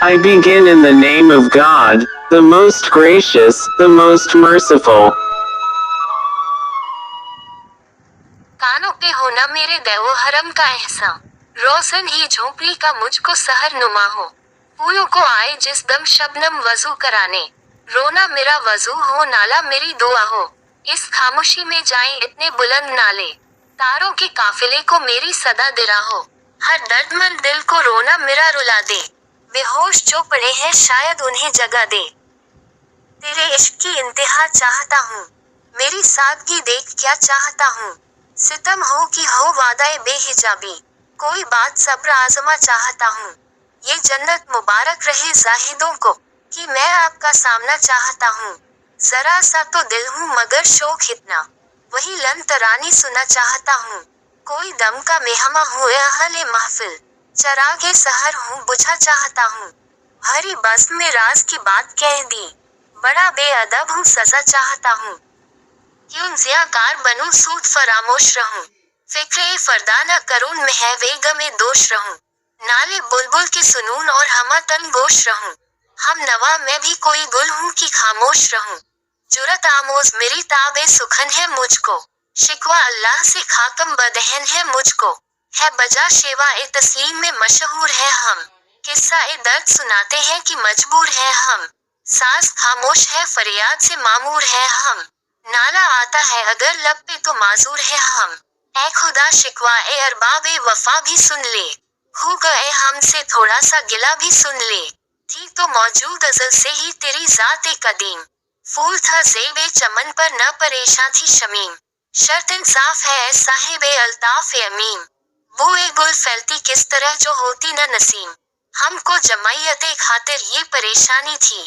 I begin in the name of God, the most gracious, the most merciful. कानों पे होना मेरे देवो हरम का एहसान, रोशन ही झोंपड़ी का मुझको सहर नुमा हो, फूलों को आए जिस दम शबनम वजू कराने, रोना मेरा वजू हो नाला मेरी दुआ हो, इस खामोशी में जाएं इतने बुलंद नाले, तारों के काफिले को मेरी सदा दिरा हो, हर दर्दमंद दिल को रोना मेरा रुला दे, बेहोश जो पड़े हैं शायद उन्हें जगा दे। तेरे इश्क की इंतहा चाहता हूँ, मेरी सादगी देख क्या चाहता हूँ, सितम हो कि हो वादाए बेहिजाबी, कोई बात सब्र आजमा चाहता हूँ, ये जन्नत मुबारक रहे जाहिदों को, कि मैं आपका सामना चाहता हूँ, जरा सा तो दिल हूँ मगर शौक इतना, वही लन तरानी सुना चाहता हूँ, कोई दम का मेहमा हुए अहले महफिल, चरागे सहर हूँ बुझा चाहता हूँ, भरी बज़्म में राज की बात कह दी, बड़ा बेअदब हूँ सजा चाहता हूँ, क्यों ज़ियाकार बनूं सूद फरामोश रहूं, फिक्रे फरदा न करूं मैं वेगमे दोष रहूं, नाले बुलबुल के सुनून और हमा तन गोश रहूं, हम नवा मैं भी कोई गुल हूँ कि खामोश रहूं, जुरत आमोज मेरी ताबे सुखन है मुझको, शिकवा अल्लाह से खाकम बदहन है मुझको, है बजा शेवा ए तस्लीम में मशहूर है हम, किस्सा ए दर्द सुनाते हैं कि मजबूर है हम, सास खामोश है फरियाद से मामूर है हम, नाला आता है अगर लब पे तो माजूर है हम, ए खुदा शिकवा ए अरबाब ए वफा भी सुन ले, खो गए हमसे थोड़ा सा गिला भी सुन ले, थी तो मौजूद अज़ल से ही तेरी ज़ात ए कदीम, फूल था ज़ेब-ए चमन पर न परेशान थी शमीम, शर्त इंसाफ है ए साहिब ए अल्ताफ ए अमीम, वो ए गुल फैलती किस तरह जो होती न नसीम, हमको जमायत ए खातिर ये परेशानी थी,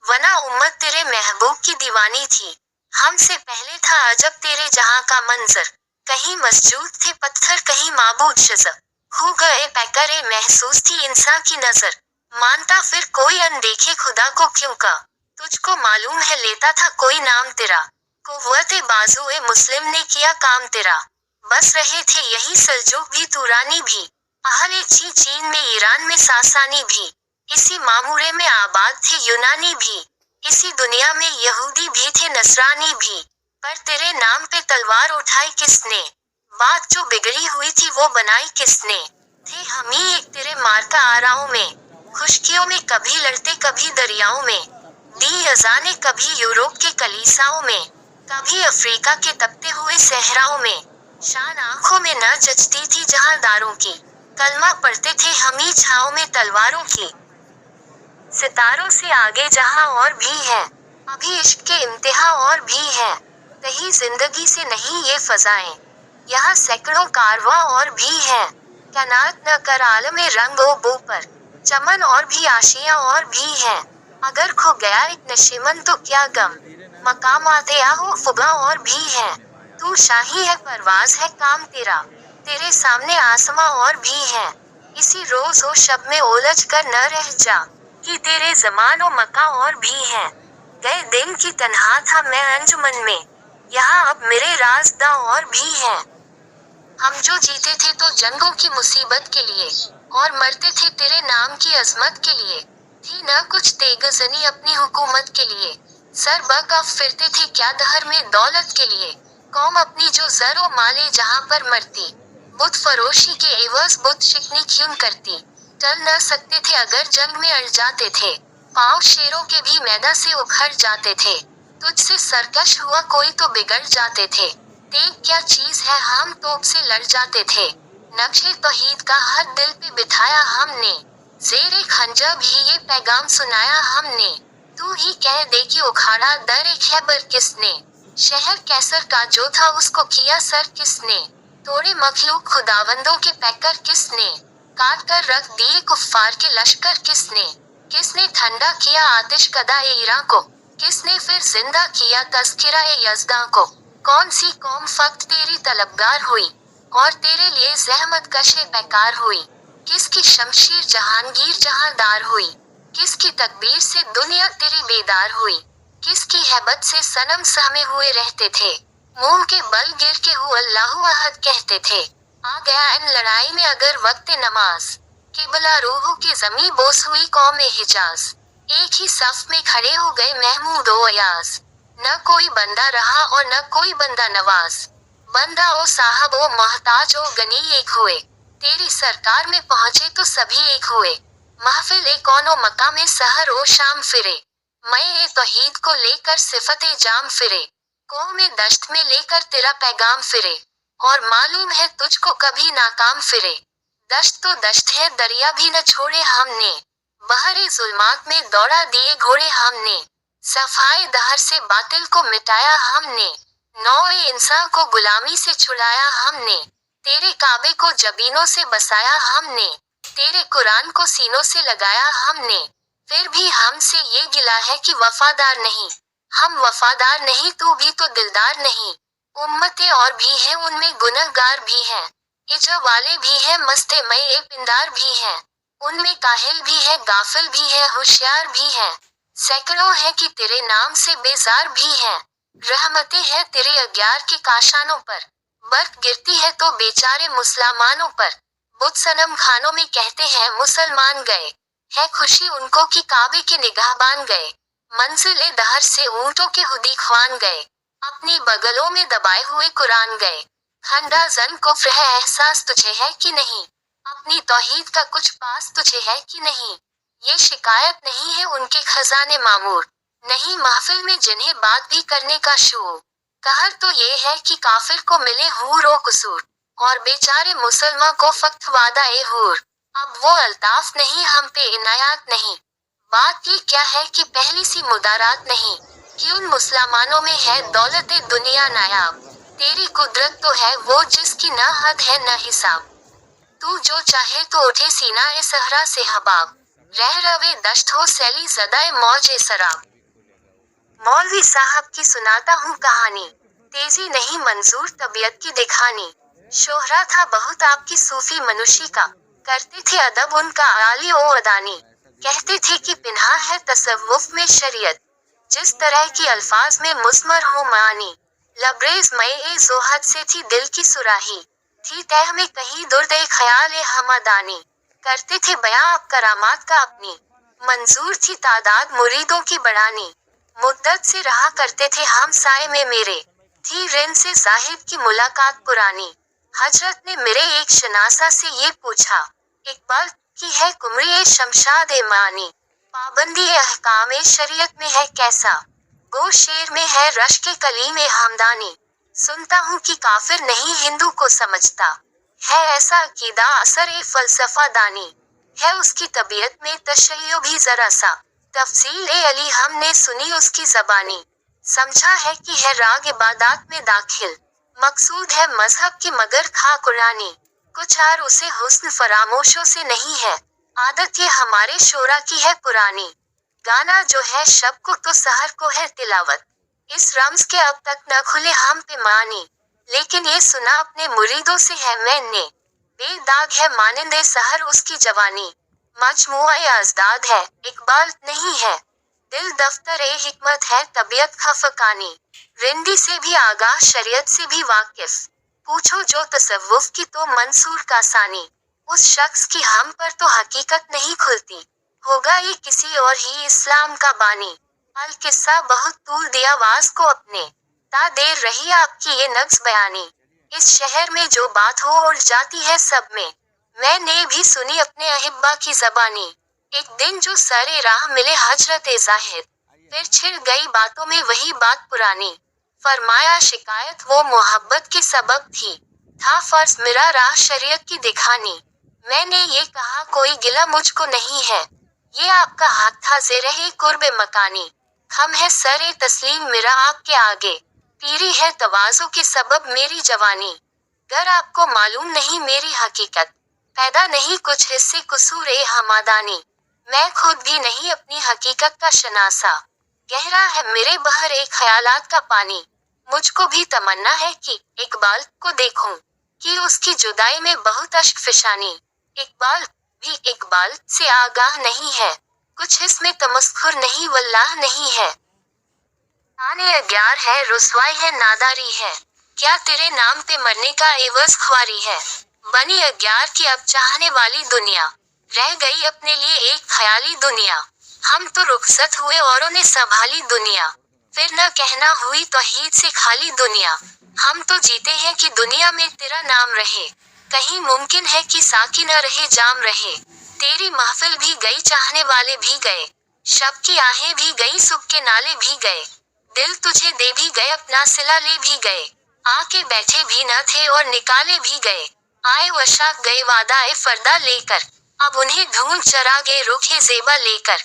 वना उम्मत तेरे महबूब की दीवानी थी, हमसे पहले था अजब तेरे जहां का मंजर, कहीं मस्जूद थे पत्थर कहीं माबूद शजर, हो गए पैकरे महसूस थी इंसान की नजर, मानता फिर कोई अनदेखे खुदा को क्यों का, तुझको मालूम है लेता था कोई नाम तेरा, कुव्वते बाजुए मुस्लिम ने किया काम तेरा, बस रहे थे यही सल्जूक भी तुरानी भी, अहले चीन में ईरान में सासानी भी, इसी मामूरे में आबाद थे यूनानी भी, इसी दुनिया में यहूदी भी थे नसरानी भी, पर तेरे नाम पे तलवार उठाई किसने, बात जो बिगड़ी हुई थी वो बनाई किसने, थे हम ही एक तेरे मार्का आराओं में, खुशकियों में कभी लड़ते कभी दरियाओं में, दी अजाने कभी यूरोप के कलीसाओं में, कभी अफ्रीका के तपते हुए सहराओं में, शान आंखों में न जचती थी जहांदारों की, कलमा पढ़ते थे हम ही छाओं में तलवारों की, सितारों से आगे जहां और भी है, अभी इश्क के इम्तिहा और भी है, कहीं जिंदगी से नहीं ये फजाएं, यहाँ सैकड़ों कारवां और भी है, कायनात न कर आलमे रंग ओ बो पर, चमन और भी आशियां और भी है, अगर खो गया एक नशीमन तो क्या गम, मकामाते आहो फुगा और भी है, तू शाही है परवाज है काम तेरा, तेरे सामने आसमां और भी है, इसी रोज ओ शब में उलझ कर न रह जा, कि तेरे ज़मान ओ मका और भी है, गए दिन की तन्हा था मैं अंजुमन में, यहाँ अब मेरे राज़दा और भी हैं, हम जो जीते थे तो जंगों की मुसीबत के लिए, और मरते थे तेरे नाम की अजमत के लिए, थी न कुछ तेगज़नी अपनी हुकूमत के लिए, सर बकफ फिरते थे क्या दहर में दौलत के लिए, कौम अपनी जो ज़र माले जहाँ पर मरती, बुत फरोशी के एवज़ बुत शिकनी क्यों करती, चल न सकते थे अगर जंग में अड़ जाते थे, पाँव शेरों के भी मैदा से उखड़ जाते थे, तुझसे सरकश हुआ कोई तो बिगड़ जाते थे, तेग क्या चीज है हम तोप से लड़ जाते थे, नक्शे तौहीद का हर दिल पे बिठाया हमने, ज़ेरे खंजर भी ये पैगाम सुनाया हमने, तू ही कह दे कि उखाड़ा दर खैबर किसने, शहर कैसर का जो था उसको किया सर किसने, तोड़े मखलूक खुदावंदों के पैकर किसने, काट कर रख दिए कुफ्फार के लश्कर किसने, किसने ठंडा किया आतिश कदा ए ईरान को, किसने फिर जिंदा किया तज़किरा ए यज़दां को, कौन सी कौम फक्त तेरी तलबगार हुई, और तेरे लिए ज़हमत कशे पैकार हुई, किसकी शमशीर जहांगीर जहांदार हुई, किसकी तकबीर से दुनिया तेरी बेदार हुई, किसकी हैबत से सनम सहमे हुए रहते थे, मुंह के बल गिर के हु अल्लाहु अहद कहते थे, आ गया इन लड़ाई में अगर वक्त नमाज, किबला रूहों की जमी बोस हुई कौम हिजाज। एक ही सफ में खड़े हो गए महमूद ओ अयाज। न कोई बंदा रहा और न कोई बंदा नवाज। बंदा ओ साहब ओ मोहताज ओ गनी एक हुए। तेरी सरकार में पहुंचे तो सभी एक हुए। महफिल ए कौनो मक्का में सहर ओ शाम फिरे। मैं ए तौहीद को लेकर सिफते जाम फिरे। कौमे दश्त में लेकर तेरा पैगाम फिरे। और मालूम है तुझको कभी नाकाम फिरे। दश्त तो दश्त है दरिया भी न छोड़े हमने। बहरे जुल्मात में दौड़ा दिए घोड़े हमने। सफाए दहर से बातिल को मिटाया हमने। नौए इंसान को गुलामी से छुड़ाया हमने। तेरे काबे को जबीनों से बसाया हमने। तेरे कुरान को सीनों से लगाया हमने। फिर भी हमसे ये गिला है कि वफादार नहीं। हम वफादार नहीं तू भी तो दिलदार नहीं। उम्मतें और भी हैं उनमें गुनहगार भी हैं। इजा वाले भी हैं मस्ते मई पिंदार भी हैं। उनमें काहिल भी है गाफिल भी है होशियार भी है। सैकड़ों हैं कि तेरे नाम से बेजार भी हैं। रहमतें हैं तेरे अग्यार के काशानों पर। बर्फ गिरती है तो बेचारे मुसलमानों पर। बुत सनम खानों में कहते हैं मुसलमान गए। है खुशी उनको कि काबे के निगाहबान गए। मंजिले दहर से ऊंटों के हुदी ख्वान गए। अपनी बगलों में दबाए हुए कुरान गए। खंडा जन कुफ्र है एहसास तुझे है कि नहीं। अपनी तौहीद का कुछ पास तुझे है कि नहीं। ये शिकायत नहीं है उनके खजाने मामूर। नहीं महफिल में जिन्हें बात भी करने का शूर। कहर तो ये है कि काफिर को मिले हूर ओ कसूर। और बेचारे मुसलमान को फक्त वादा ए हूर। अब वो अल्ताफ नहीं हम पे इनायात नहीं। बात ये क्या है कि पहली सी मुदारात नहीं। कि उन मुसलमानों में है दौलत दुनिया नायाब। तेरी कुदरत तो है वो जिसकी न हद है न हिसाब। तू जो चाहे तो उठे सीना ए सहरा से हबाब। रह रवे दश्त हो सैली ज़दाए मौज ए सराब। मौलवी साहब की सुनाता हूँ कहानी। तेजी नहीं मंजूर तबीयत की दिखानी। शोहरा था बहुत आपकी सूफी मनुष्य का। करते थे अदब उनका आली ओ अदानी। कहते थे कि पिन्हा है तसव्वुफ में शरीयत। जिस तरह की अल्फाज में मुस्मर हो मानी। लबरेज मई ए जोहद से थी दिल की सुराही। थी तह में कहीं दुर्द ख्याल ए हमदानी। करते थे बयां आप करामात का अपनी। मंजूर थी तादाद मुरीदों की बढ़ानी। मुद्दत से रहा करते थे हम साए में मेरे। थी रिन से जाहिद की मुलाकात पुरानी। हजरत ने मेरे एक शनासा से ये पूछा। इकबाल की है कुमरी ए शमशाद ए मानी। पाबंदी ए अहकाम ए शरीयत में है कैसा। गो शेर में है रश के कलीम ए हमदानी। सुनता हूँ कि काफिर नहीं हिंदू को समझता। है ऐसा अकीदा असर ए फलसफा दानी। है उसकी तबीयत में तशय्यो भी जरा सा। तफसील ए अली हमने सुनी उसकी जबानी। समझा है कि है राग इबादात में दाखिल। मकसूद है मजहब की मगर खा कुरानी। कुछ और उसे हुस्न फरामोशों से नहीं है। आदत ये हमारे शोरा की है पुरानी। गाना जो है शब को तो सहर को है तिलावत। इस रम्ज के अब तक न खुले हम पे मानी। लेकिन ये सुना अपने मुरीदों से है मैंने। बेदाग है मानिंदे सहर उसकी जवानी। मजमुआ अजदाद है इकबाल नहीं है। दिल दफ्तर ए हिकमत है तबीयत खफकानी। रिंदी से भी आगाह शरीयत से भी वाकिफ। पूछो जो तसव्वुफ की तो मंसूर का सानी। उस शख्स की हम पर तो हकीकत नहीं खुलती। होगा ये किसी और ही इस्लाम का बानी। अल किस्सा बहुत तूल दिया आवाज को अपने। ता देर रही आपकी ये नक्स बयानी। इस शहर में जो बात हो उड़ जाती है सब में। मैंने भी सुनी अपने अहिब्बा की जबानी। एक दिन जो सरे राह मिले हजरत जाहिद। फिर छिड़ गई बातों में वही बात पुरानी। फरमाया शिकायत वो मोहब्बत के सबब थी। था फर्ज मेरा राह शरीयत की दिखानी। मैंने ये कहा कोई गिला मुझको नहीं है। ये आपका हक था ज़ेरे कुर्ब मकानी। हम है सरे तस्लीम मेरा आपके आगे। पीरी है तवाज़ो के सबब मेरी जवानी। गर आपको मालूम नहीं मेरी हकीकत। पैदा नहीं कुछ हिस्से कसूर ए हमादानी। मैं खुद भी नहीं अपनी हकीकत का शनासा। गहरा है मेरे बहर एक ख्यालात का पानी। मुझको भी तमन्ना है कि इकबाल को देखूं। कि उसकी जुदाई में बहुत अश्क फिशानी। इकबाल भी इकबाल से आगाह नहीं है। कुछ इसमें तमस्खुर नहीं वल्लाह नहीं है। ताने अग्यार है रुसवाई है नादारी है। क्या तेरे नाम पे मरने का एवज ख्वारी है। बनी अग्यार की अब चाहने वाली दुनिया। रह गई अपने लिए एक ख्याली दुनिया। हम तो रुखसत हुए औरों ने संभाली दुनिया। फिर न कहना हुई तौहीद से खाली दुनिया। हम तो जीते हैं कि दुनिया में तेरा नाम रहे। कहीं मुमकिन है कि साकी न रहे जाम रहे। तेरी महफिल भी गई, चाहने वाले भी गए। शब की आहें भी गई, सुबह के नाले भी गए। दिल तुझे दे भी गए, अपना सिला ले भी गए। आके बैठे भी न थे और निकाले भी गए। आए वशाक गए वादा ए फरदा लेकर। अब उन्हें ढूंढ चरागे रुखे जेबा लेकर।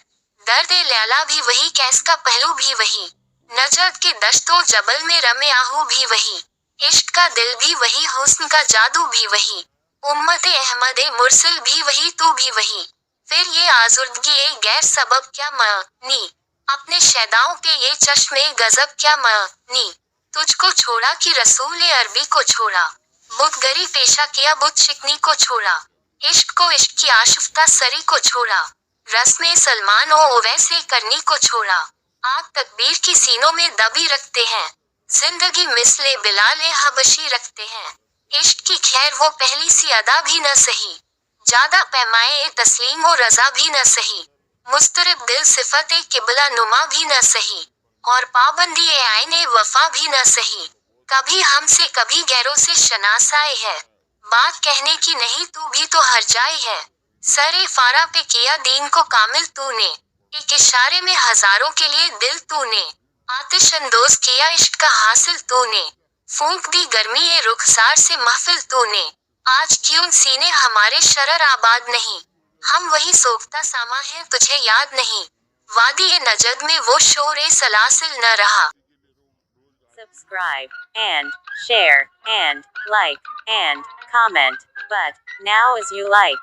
दर्द ए लैला भी वही, कैस का पहलू भी वही। नजर के दश्तो जबल में रमे आहू भी वही। इश्क का दिल भी वही, हुस्न का जादू भी वही। उम्मत अहमद मुरसिल भी वही, तू भी वही। फिर ये आजुर्दगी ए गैर सबब क्या मानी। अपने शैदाओं के ये चश्मे गजब क्या मानी। तुझको छोड़ा कि रसूल अरबी को छोड़ा। बुतगरी पेशा किया, बुत शिकनी को छोड़ा। इश्क को इश्क की आशिफ्ता सरी को छोड़ा। रस्म सलमान ओ ओवैसे करनी को छोड़ा। आग तकबीर की सीनों में दबी रखते हैं। जिंदगी मिसले बिलाल हबशी रखते हैं। इश्क की खैर वो पहली सी अदा भी न सही। ज्यादा पैमाए तस्लीम और रजा भी न सही। मुस्तरिब दिल सिफत किबला नुमा भी न सही। और पाबंदी आईने वफा भी न सही। कभी हमसे कभी गैरों से शनासाए है। बात कहने की नहीं, तू भी तो हर जाए है। सरे फारा पे किया दीन को कामिल तूने। एक इशारे में हजारों के लिए दिल तूने। आतिश अंदोज किया इश्क का हासिल तूने। फूंक दी गर्मी ए रुखसार से महफिल तूने। आज क्यों सीने हमारे शरर आबाद नहीं। हम वही सोखता सामा है, तुझे याद नहीं। वादी ए नजद में वो शोर ए सलासिल न रहा। Subscribe and share and like and comment, but now as you like.